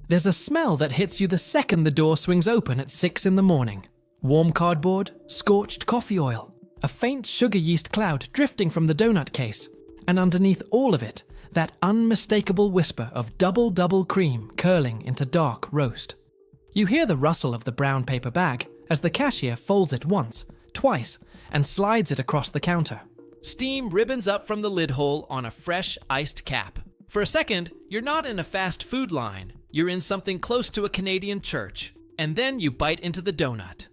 There's a smell that hits you the second the door swings open at 6 in the morning. Warm cardboard, scorched coffee oil, a faint sugar yeast cloud drifting from the donut case, and underneath all of it, that unmistakable whisper of double cream curling into dark roast. You hear the rustle of the brown paper bag as the cashier folds it once, twice, and slides it across the counter. Steam ribbons up from the lid hole on a fresh iced cap. For a second, you're not in a fast food line. You're in something close to a Canadian church. And then you bite into the donut.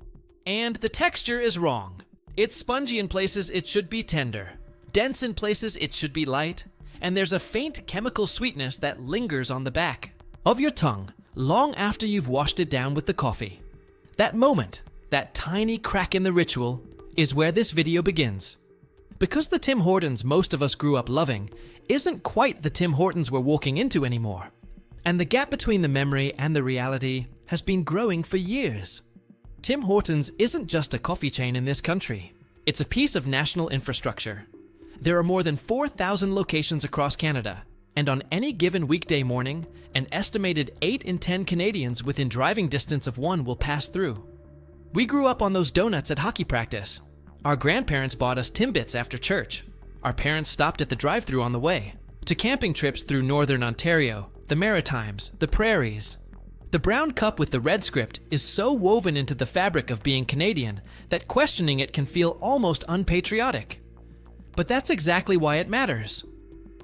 And the texture is wrong. It's spongy in places it should be tender. Dense in places it should be light. And there's a faint chemical sweetness that lingers on the back of your tongue long after you've washed it down with the coffee. That moment, that tiny crack in the ritual, is where this video begins. Because the Tim Hortons most of us grew up loving isn't quite the Tim Hortons we're walking into anymore. And the gap between the memory and the reality has been growing for years. Tim Hortons isn't just a coffee chain in this country. It's a piece of national infrastructure. There are more than 4,000 locations across Canada, and on any given weekday morning, an estimated 8 in 10 Canadians within driving distance of one will pass through. We grew up on those donuts at hockey practice. Our grandparents bought us Timbits after church. Our parents stopped at the drive-thru on the way, to camping trips through northern Ontario, the Maritimes, the prairies. The brown cup with the red script is so woven into the fabric of being Canadian that questioning it can feel almost unpatriotic. But that's exactly why it matters.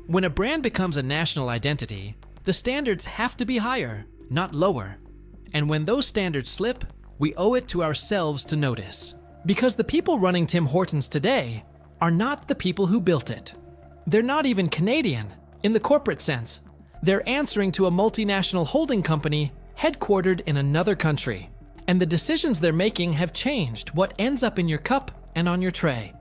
When a brand becomes a national identity, the standards have to be higher, not lower. And when those standards slip, we owe it to ourselves to notice. Because the people running Tim Hortons today are not the people who built it. They're not even Canadian, in the corporate sense. They're answering to a multinational holding company headquartered in another country. And the decisions they're making have changed what ends up in your cup and on your tray.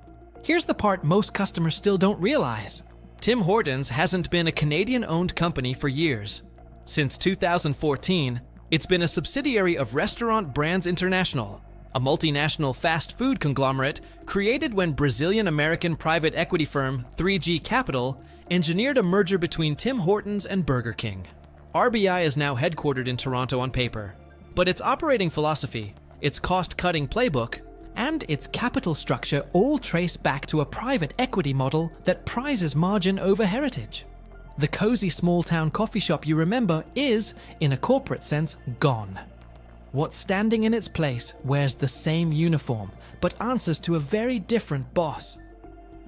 Here's the part most customers still don't realize. Tim Hortons hasn't been a Canadian-owned company for years. Since 2014, it's been a subsidiary of Restaurant Brands International, a multinational fast food conglomerate created when Brazilian-American private equity firm 3G Capital engineered a merger between Tim Hortons and Burger King. RBI is now headquartered in Toronto on paper, but its operating philosophy, its cost-cutting playbook, and its capital structure all trace back to a private equity model that prizes margin over heritage. The cozy small-town coffee shop you remember is, in a corporate sense, gone. What's standing in its place wears the same uniform, but answers to a very different boss.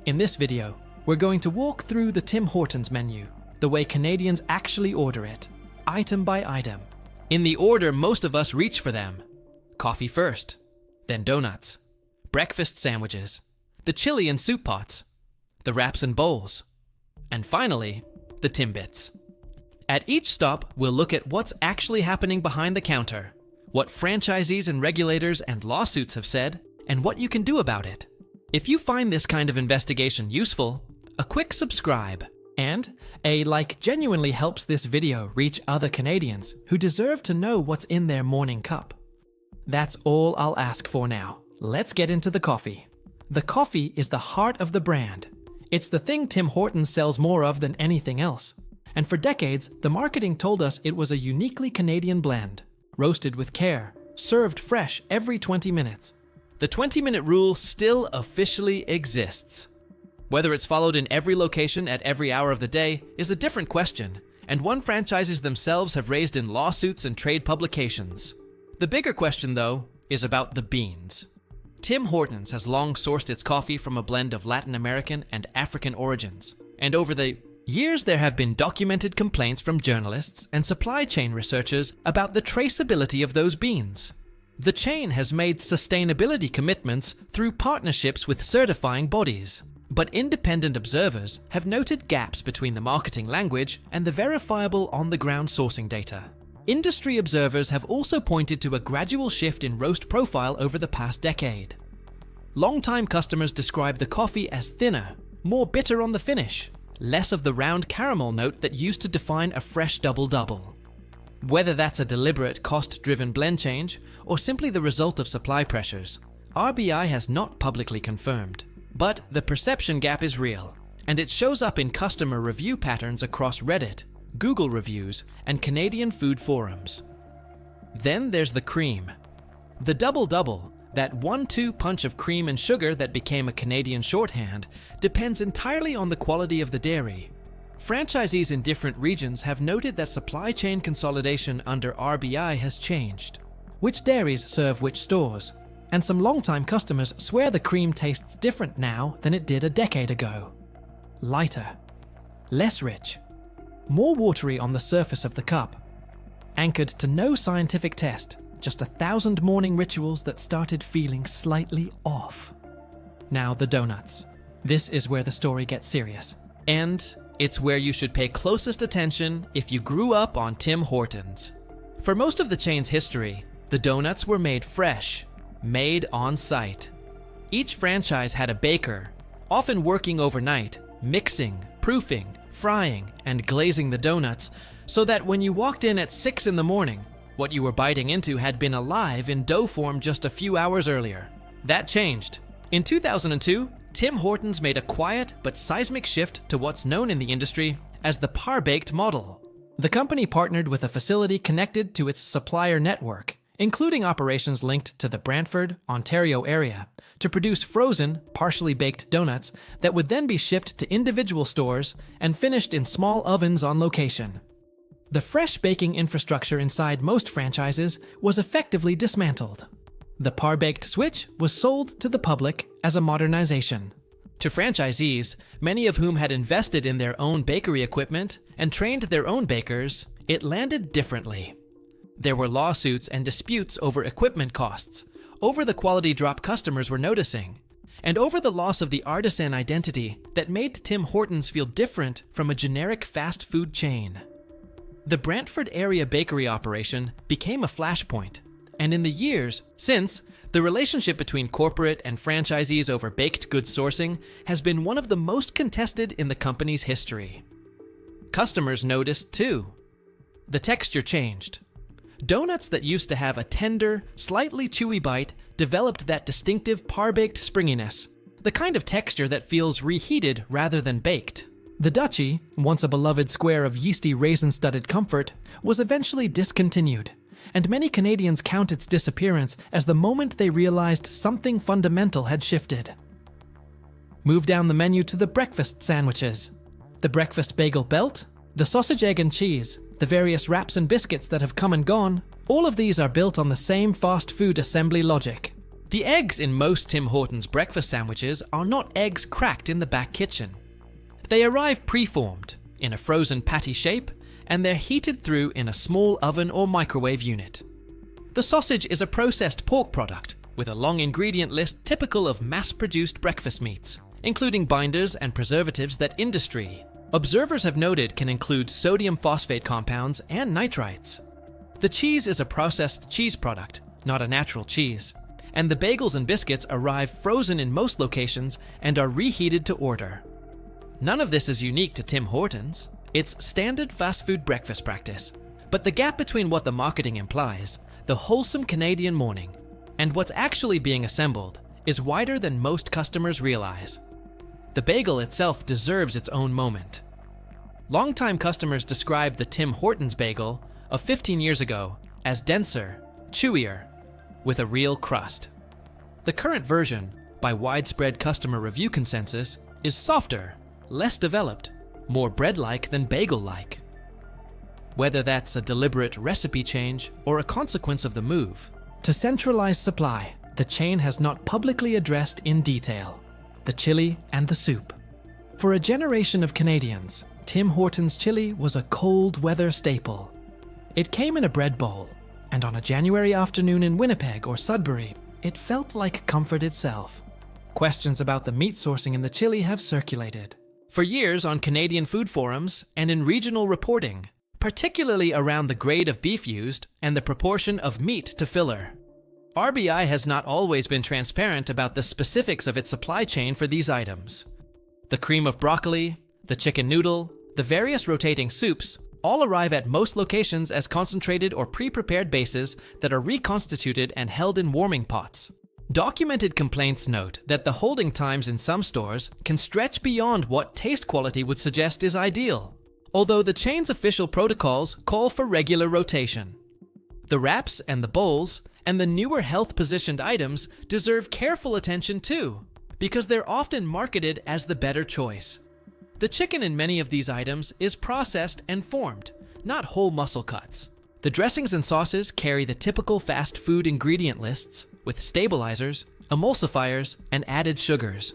In this video, we're going to walk through the Tim Hortons menu, the way Canadians actually order it, item by item. In the order most of us reach for them. Coffee first, then donuts, breakfast sandwiches, the chili and soup pots, the wraps and bowls, and finally, the Timbits. At each stop, we'll look at what's actually happening behind the counter, what franchisees and regulators and lawsuits have said, and what you can do about it. If you find this kind of investigation useful, a quick subscribe and a like genuinely helps this video reach other Canadians who deserve to know what's in their morning cup. That's all I'll ask for now. Let's get into the coffee. The coffee is the heart of the brand. It's the thing Tim Hortons sells more of than anything else. And for decades, the marketing told us it was a uniquely Canadian blend, roasted with care, served fresh every 20 minutes. The 20-minute rule still officially exists. Whether it's followed in every location at every hour of the day is a different question, and one franchises themselves have raised in lawsuits and trade publications. The bigger question, though, is about the beans. Tim Hortons has long sourced its coffee from a blend of Latin American and African origins, and over the years there have been documented complaints from journalists and supply chain researchers about the traceability of those beans. The chain has made sustainability commitments through partnerships with certifying bodies, but independent observers have noted gaps between the marketing language and the verifiable on-the-ground sourcing data. Industry observers have also pointed to a gradual shift in roast profile over the past decade. Longtime customers describe the coffee as thinner, more bitter on the finish, less of the round caramel note that used to define a fresh double-double. Whether that's a deliberate cost-driven blend change or simply the result of supply pressures, RBI has not publicly confirmed. But the perception gap is real, and it shows up in customer review patterns across Reddit, Google reviews, and Canadian food forums. Then there's the cream. The double-double, that 1-2 punch of cream and sugar that became a Canadian shorthand, depends entirely on the quality of the dairy. Franchisees in different regions have noted that supply chain consolidation under RBI has changed. Which dairies serve which stores, and some longtime customers swear the cream tastes different now than it did a decade ago. Lighter, less rich, more watery on the surface of the cup. Anchored to no scientific test, just 1,000 morning rituals that started feeling slightly off. Now the donuts. This is where the story gets serious. And it's where you should pay closest attention if you grew up on Tim Hortons. For most of the chain's history, the donuts were made fresh, made on site. Each franchise had a baker, often working overnight, mixing, proofing, frying, and glazing the donuts, so that when you walked in at 6 in the morning, what you were biting into had been alive in dough form just a few hours earlier. That changed. In 2002, Tim Hortons made a quiet but seismic shift to what's known in the industry as the par-baked model. The company partnered with a facility connected to its supplier network, including operations linked to the Brantford, Ontario area, to produce frozen, partially baked donuts that would then be shipped to individual stores and finished in small ovens on location. The fresh baking infrastructure inside most franchises was effectively dismantled. The par-baked switch was sold to the public as a modernization. To franchisees, many of whom had invested in their own bakery equipment and trained their own bakers, it landed differently. There were lawsuits and disputes over equipment costs, over the quality drop customers were noticing, and over the loss of the artisan identity that made Tim Hortons feel different from a generic fast food chain. The Brantford area bakery operation became a flashpoint, and in the years since, the relationship between corporate and franchisees over baked goods sourcing has been one of the most contested in the company's history. Customers noticed too. The texture changed. Donuts that used to have a tender, slightly chewy bite developed that distinctive par-baked springiness, the kind of texture that feels reheated rather than baked. The Dutchie, once a beloved square of yeasty raisin-studded comfort, was eventually discontinued, and many Canadians count its disappearance as the moment they realized something fundamental had shifted. Move down the menu to the breakfast sandwiches. The breakfast bagel belt, the sausage, egg, and cheese, the various wraps and biscuits that have come and gone, all of these are built on the same fast food assembly logic. The eggs in most Tim Hortons breakfast sandwiches are not eggs cracked in the back kitchen. They arrive pre-formed, in a frozen patty shape, and they're heated through in a small oven or microwave unit. The sausage is a processed pork product, with a long ingredient list typical of mass-produced breakfast meats, including binders and preservatives that industry, observers have noted, can include sodium phosphate compounds and nitrites. The cheese is a processed cheese product, not a natural cheese, and the bagels and biscuits arrive frozen in most locations and are reheated to order. None of this is unique to Tim Hortons. It's standard fast food breakfast practice. But the gap between what the marketing implies, the wholesome Canadian morning, and what's actually being assembled is wider than most customers realize. The bagel itself deserves its own moment. Longtime customers describe the Tim Hortons bagel of 15 years ago as denser, chewier, with a real crust. The current version, by widespread customer review consensus, is softer, less developed, more bread-like than bagel-like. Whether that's a deliberate recipe change or a consequence of the move, to centralize supply, the chain has not publicly addressed in detail the chili and the soup. For a generation of Canadians, Tim Hortons chili was a cold weather staple. It came in a bread bowl, and on a January afternoon in Winnipeg or Sudbury, it felt like comfort itself. Questions about the meat sourcing in the chili have circulated for years on Canadian food forums and in regional reporting, particularly around the grade of beef used and the proportion of meat to filler. RBI has not always been transparent about the specifics of its supply chain for these items. The cream of broccoli, the chicken noodle, the various rotating soups all arrive at most locations as concentrated or pre-prepared bases that are reconstituted and held in warming pots. Documented complaints note that the holding times in some stores can stretch beyond what taste quality would suggest is ideal, although the chain's official protocols call for regular rotation. The wraps and the bowls and the newer health-positioned items deserve careful attention too, because they're often marketed as the better choice. The chicken in many of these items is processed and formed, not whole muscle cuts. The dressings and sauces carry the typical fast food ingredient lists with stabilizers, emulsifiers, and added sugars.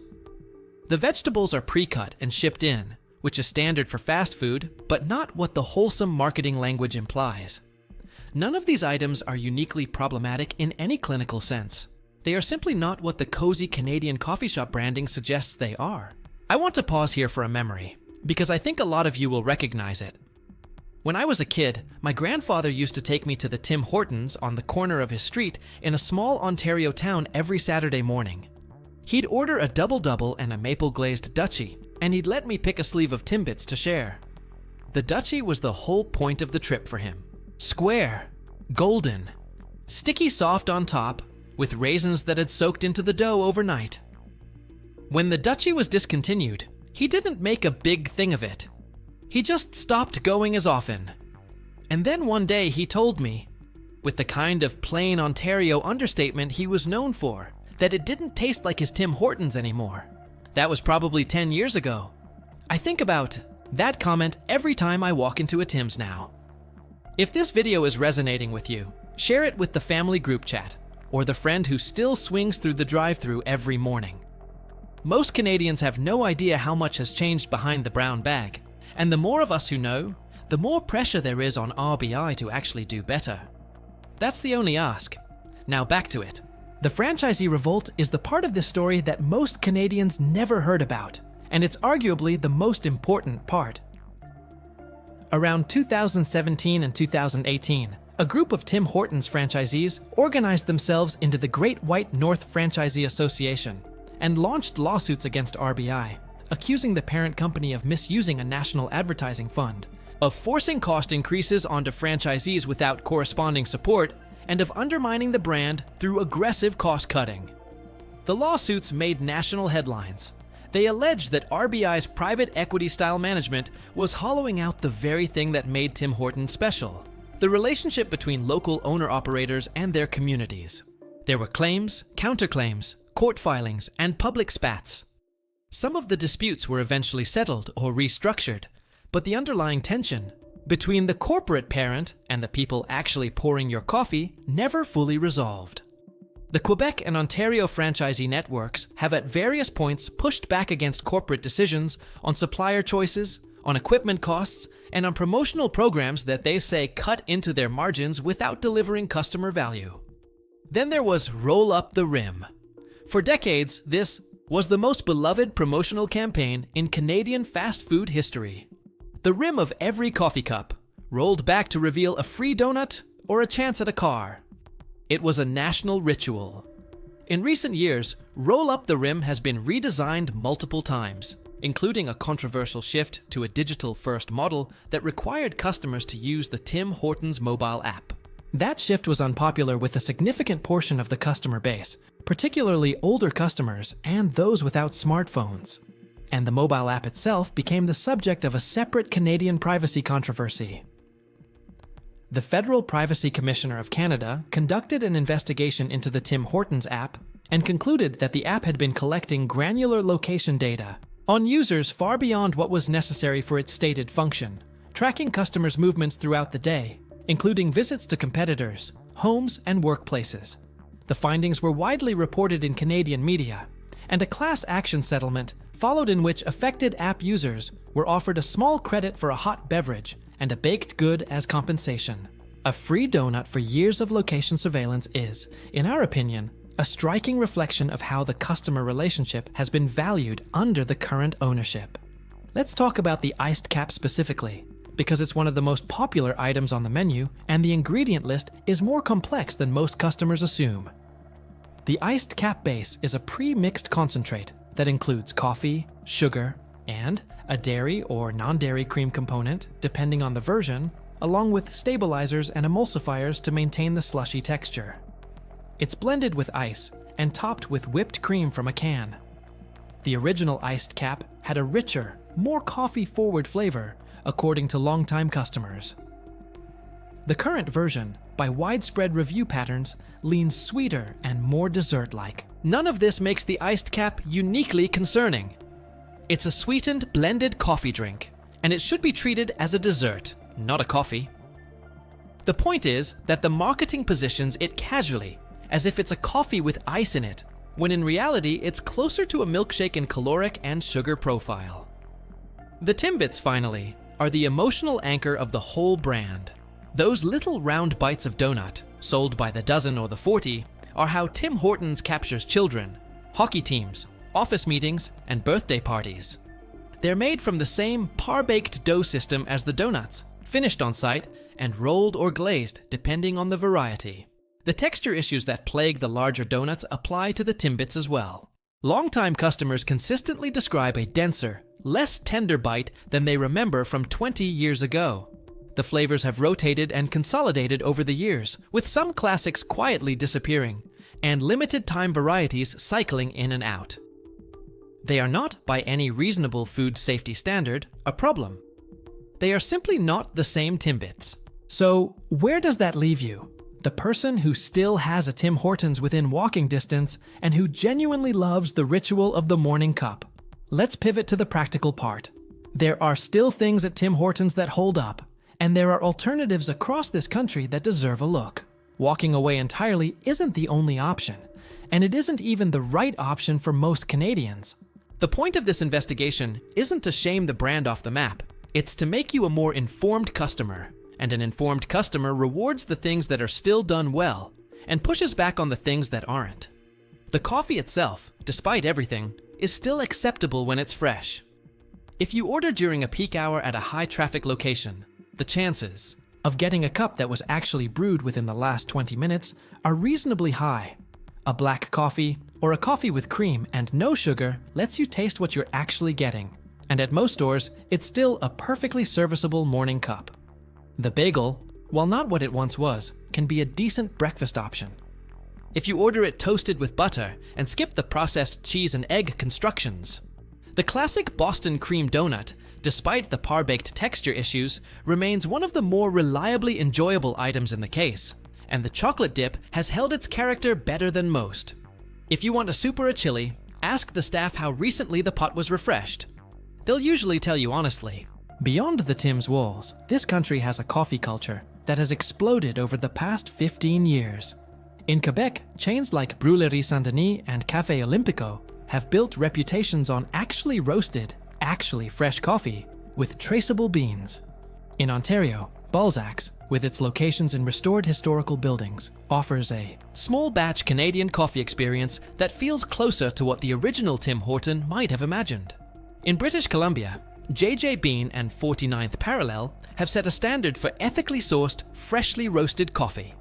The vegetables are pre-cut and shipped in, which is standard for fast food, but not what the wholesome marketing language implies. None of these items are uniquely problematic in any clinical sense. They are simply not what the cozy Canadian coffee shop branding suggests they are. I want to pause here for a memory, because I think a lot of you will recognize it. When I was a kid, my grandfather used to take me to the Tim Hortons on the corner of his street in a small Ontario town every Saturday morning. He'd order a double-double and a maple-glazed Dutchie, and he'd let me pick a sleeve of Timbits to share. The Dutchie was the whole point of the trip for him. Square, golden, sticky soft on top, with raisins that had soaked into the dough overnight. When the Dutchie was discontinued, he didn't make a big thing of it. He just stopped going as often. And then one day he told me, with the kind of plain Ontario understatement he was known for, that it didn't taste like his Tim Hortons anymore. That was probably 10 years ago. I think about that comment every time I walk into a Tim's now. If this video is resonating with you, share it with the family group chat, or the friend who still swings through the drive-thru every morning. Most Canadians have no idea how much has changed behind the brown bag, and the more of us who know, the more pressure there is on RBI to actually do better. That's the only ask. Now back to it. The franchisee revolt is the part of this story that most Canadians never heard about, and it's arguably the most important part. Around 2017 and 2018, a group of Tim Hortons franchisees organized themselves into the Great White North Franchisee Association and launched lawsuits against RBI, accusing the parent company of misusing a national advertising fund, of forcing cost increases onto franchisees without corresponding support, and of undermining the brand through aggressive cost-cutting. The lawsuits made national headlines. They alleged that RBI's private equity-style management was hollowing out the very thing that made Tim Hortons special: the relationship between local owner-operators and their communities. There were claims, counterclaims, court filings, and public spats. Some of the disputes were eventually settled or restructured, but the underlying tension between the corporate parent and the people actually pouring your coffee never fully resolved. The Quebec and Ontario franchisee networks have at various points pushed back against corporate decisions on supplier choices, on equipment costs, and on promotional programs that they say cut into their margins without delivering customer value. Then there was Roll Up the Rim. For decades, this was the most beloved promotional campaign in Canadian fast food history. The rim of every coffee cup rolled back to reveal a free donut or a chance at a car. It was a national ritual. In recent years, Roll Up the Rim has been redesigned multiple times, including a controversial shift to a digital-first model that required customers to use the Tim Hortons mobile app. That shift was unpopular with a significant portion of the customer base, particularly older customers and those without smartphones. And the mobile app itself became the subject of a separate Canadian privacy controversy. The Federal Privacy Commissioner of Canada conducted an investigation into the Tim Hortons app and concluded that the app had been collecting granular location data on users far beyond what was necessary for its stated function, tracking customers' movements throughout the day, including visits to competitors, homes, and workplaces. The findings were widely reported in Canadian media, and a class action settlement followed in which affected app users were offered a small credit for a hot beverage and a baked good as compensation. A free donut for years of location surveillance is, in our opinion, a striking reflection of how the customer relationship has been valued under the current ownership. Let's talk about the iced cap specifically, because it's one of the most popular items on the menu and the ingredient list is more complex than most customers assume. The iced cap base is a pre-mixed concentrate that includes coffee, sugar, and a dairy or non-dairy cream component, depending on the version, along with stabilizers and emulsifiers to maintain the slushy texture. It's blended with ice and topped with whipped cream from a can. The original iced cap had a richer, more coffee-forward flavor, according to longtime customers. The current version, by widespread review patterns, leans sweeter and more dessert-like. None of this makes the iced cap uniquely concerning. It's a sweetened, blended coffee drink, and it should be treated as a dessert, not a coffee. The point is that the marketing positions it casually, as if it's a coffee with ice in it, when in reality it's closer to a milkshake in caloric and sugar profile. The Timbits, finally, are the emotional anchor of the whole brand. Those little round bites of donut, sold by the dozen or the 40, are how Tim Hortons captures children, hockey teams, office meetings, and birthday parties. They're made from the same par-baked dough system as the donuts, finished on site and rolled or glazed depending on the variety. The texture issues that plague the larger donuts apply to the Timbits as well. Longtime customers consistently describe a denser, less tender bite than they remember from 20 years ago. The flavors have rotated and consolidated over the years, with some classics quietly disappearing, and limited-time varieties cycling in and out. They are not, by any reasonable food safety standard, a problem. They are simply not the same Timbits. So, where does that leave you? The person who still has a Tim Hortons within walking distance and who genuinely loves the ritual of the morning cup. Let's pivot to the practical part. There are still things at Tim Hortons that hold up, and there are alternatives across this country that deserve a look. Walking away entirely isn't the only option, and it isn't even the right option for most Canadians. The point of this investigation isn't to shame the brand off the map, it's to make you a more informed customer, and an informed customer rewards the things that are still done well, and pushes back on the things that aren't. The coffee itself, despite everything, is still acceptable when it's fresh. If you order during a peak hour at a high-traffic location, the chances of getting a cup that was actually brewed within the last 20 minutes are reasonably high. A black coffee, or a coffee with cream and no sugar, lets you taste what you're actually getting, and at most stores, it's still a perfectly serviceable morning cup. The bagel, while not what it once was, can be a decent breakfast option. If you order it toasted with butter and skip the processed cheese and egg constructions. The classic Boston cream donut, despite the par-baked texture issues, remains one of the more reliably enjoyable items in the case, and the chocolate dip has held its character better than most. If you want a soup or a chili, ask the staff how recently the pot was refreshed. They'll usually tell you honestly. Beyond the Tim's walls, this country has a coffee culture that has exploded over the past 15 years. In Quebec, chains like Brûlerie Saint-Denis and Café Olympico have built reputations on actually roasted, actually fresh coffee with traceable beans. In Ontario, Balzac's, with its locations in restored historical buildings, offers a small batch Canadian coffee experience that feels closer to what the original Tim Horton might have imagined. In British Columbia, JJ Bean and 49th Parallel have set a standard for ethically sourced, freshly roasted coffee.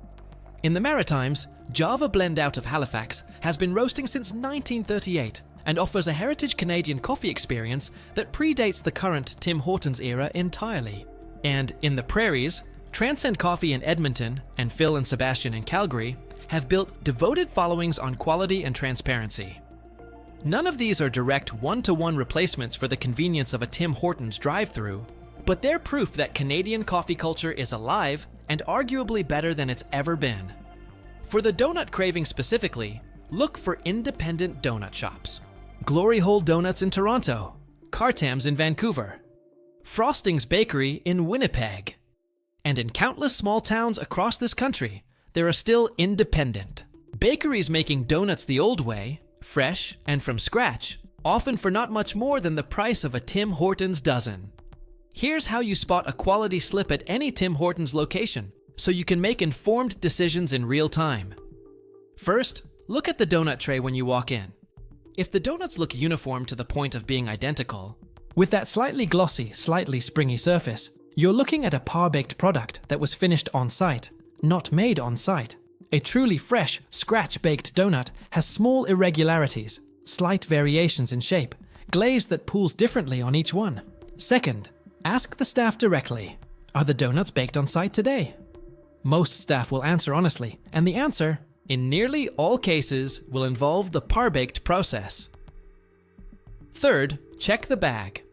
In the Maritimes, Java Blend out of Halifax has been roasting since 1938 and offers a heritage Canadian coffee experience that predates the current Tim Hortons era entirely. And in the Prairies, Transcend Coffee in Edmonton and Phil and Sebastian in Calgary have built devoted followings on quality and transparency. None of these are direct one-to-one replacements for the convenience of a Tim Hortons drive-thru, but they're proof that Canadian coffee culture is alive and arguably better than it's ever been. For the donut craving specifically, look for independent donut shops. Glory Hole Donuts in Toronto, Cartam's in Vancouver, Frosting's Bakery in Winnipeg. And in countless small towns across this country, there are still independent bakeries making donuts the old way, fresh and from scratch, often for not much more than the price of a Tim Hortons dozen. Here's how you spot a quality slip at any Tim Hortons location, so you can make informed decisions in real time. First, look at the donut tray when you walk in. If the donuts look uniform to the point of being identical, with that slightly glossy, slightly springy surface, you're looking at a par-baked product that was finished on site, not made on site. A truly fresh, scratch-baked donut has small irregularities, slight variations in shape, glaze that pools differently on each one. Second, ask the staff directly, are the donuts baked on site today? Most staff will answer honestly, and the answer, in nearly all cases, will involve the par-baked process. Third, check the bag.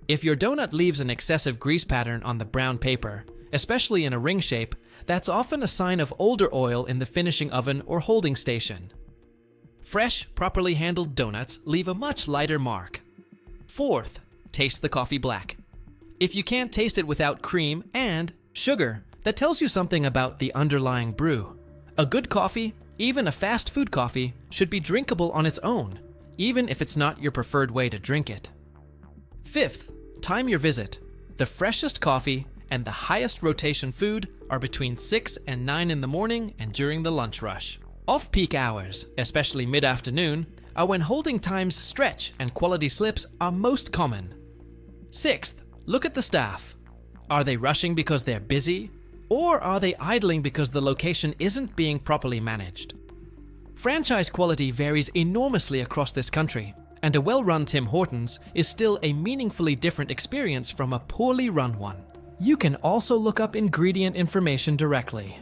If your donut leaves an excessive grease pattern on the brown paper, especially in a ring shape, that's often a sign of older oil in the finishing oven or holding station. Fresh, properly handled donuts leave a much lighter mark. Fourth, taste the coffee black. If you can't taste it without cream and sugar, that tells you something about the underlying brew. A good coffee, even a fast food coffee, should be drinkable on its own, even if it's not your preferred way to drink it. Fifth, time your visit. The freshest coffee and the highest rotation food are between 6 and 9 in the morning and during the lunch rush. Off-peak hours, especially mid-afternoon, are when holding times stretch and quality slips are most common. Sixth, look at the staff. Are they rushing because they're busy, or are they idling because the location isn't being properly managed? Franchise quality varies enormously across this country, and a well-run Tim Hortons is still a meaningfully different experience from a poorly run one. You can also look up ingredient information directly.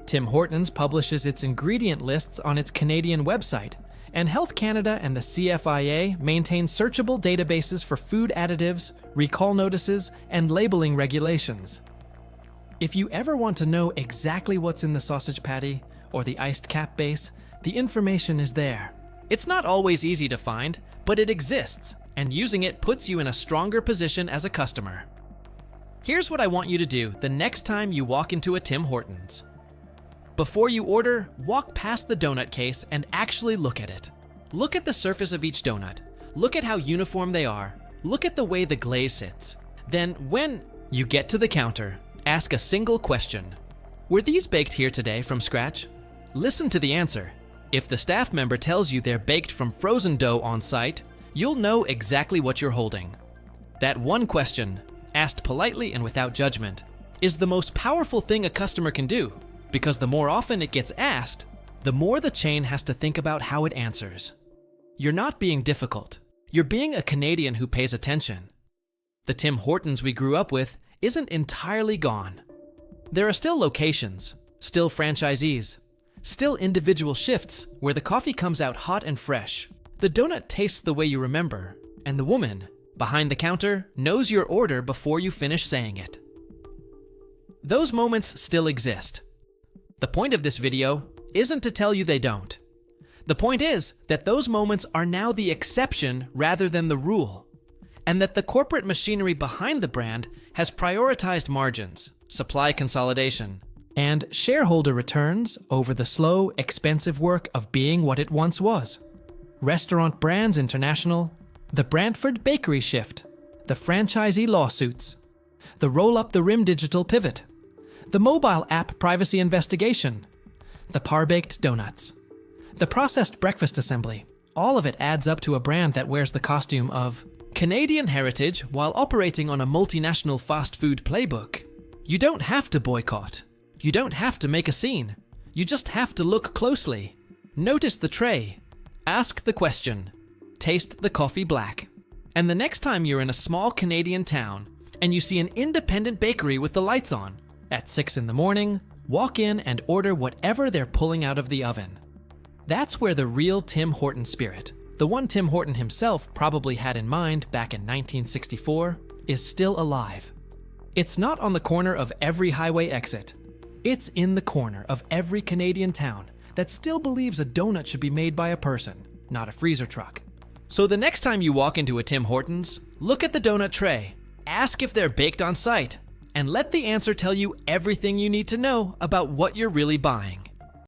Tim Hortons publishes its ingredient lists on its Canadian website, and Health Canada and the CFIA maintain searchable databases for food additives, recall notices, and labeling regulations. If you ever want to know exactly what's in the sausage patty or the iced cap base, the information is there. It's not always easy to find, but it exists, and using it puts you in a stronger position as a customer. Here's what I want you to do the next time you walk into a Tim Hortons. Before you order, walk past the donut case and actually look at it. Look at the surface of each donut. Look at how uniform they are. Look at the way the glaze sits. Then, when you get to the counter, ask a single question. Were these baked here today from scratch? Listen to the answer. If the staff member tells you they're baked from frozen dough on site, you'll know exactly what you're holding. That one question, asked politely and without judgment, is the most powerful thing a customer can do, because the more often it gets asked, the more the chain has to think about how it answers. You're not being difficult. You're being a Canadian who pays attention. The Tim Hortons we grew up with isn't entirely gone. There are still locations, still franchisees, still individual shifts where the coffee comes out hot and fresh. The donut tastes the way you remember, and the woman behind the counter knows your order before you finish saying it. Those moments still exist. The point of this video isn't to tell you they don't. The point is that those moments are now the exception rather than the rule, and that the corporate machinery behind the brand has prioritized margins, supply consolidation, and shareholder returns over the slow, expensive work of being what it once was. Restaurant Brands International, the Brantford Bakery shift, the franchisee lawsuits, the roll-up-the-rim digital pivot, the mobile app privacy investigation, the par-baked donuts, the processed breakfast assembly. All of it adds up to a brand that wears the costume of Canadian heritage while operating on a multinational fast food playbook. You don't have to boycott. You don't have to make a scene. You just have to look closely. Notice the tray. Ask the question. Taste the coffee black. And the next time you're in a small Canadian town and you see an independent bakery with the lights on, at 6 in the morning, walk in and order whatever they're pulling out of the oven. That's where the real Tim Horton spirit, the one Tim Horton himself probably had in mind back in 1964, is still alive. It's not on the corner of every highway exit. It's in the corner of every Canadian town that still believes a donut should be made by a person, not a freezer truck. So the next time you walk into a Tim Hortons, look at the donut tray, ask if they're baked on site, and let the answer tell you everything you need to know about what you're really buying.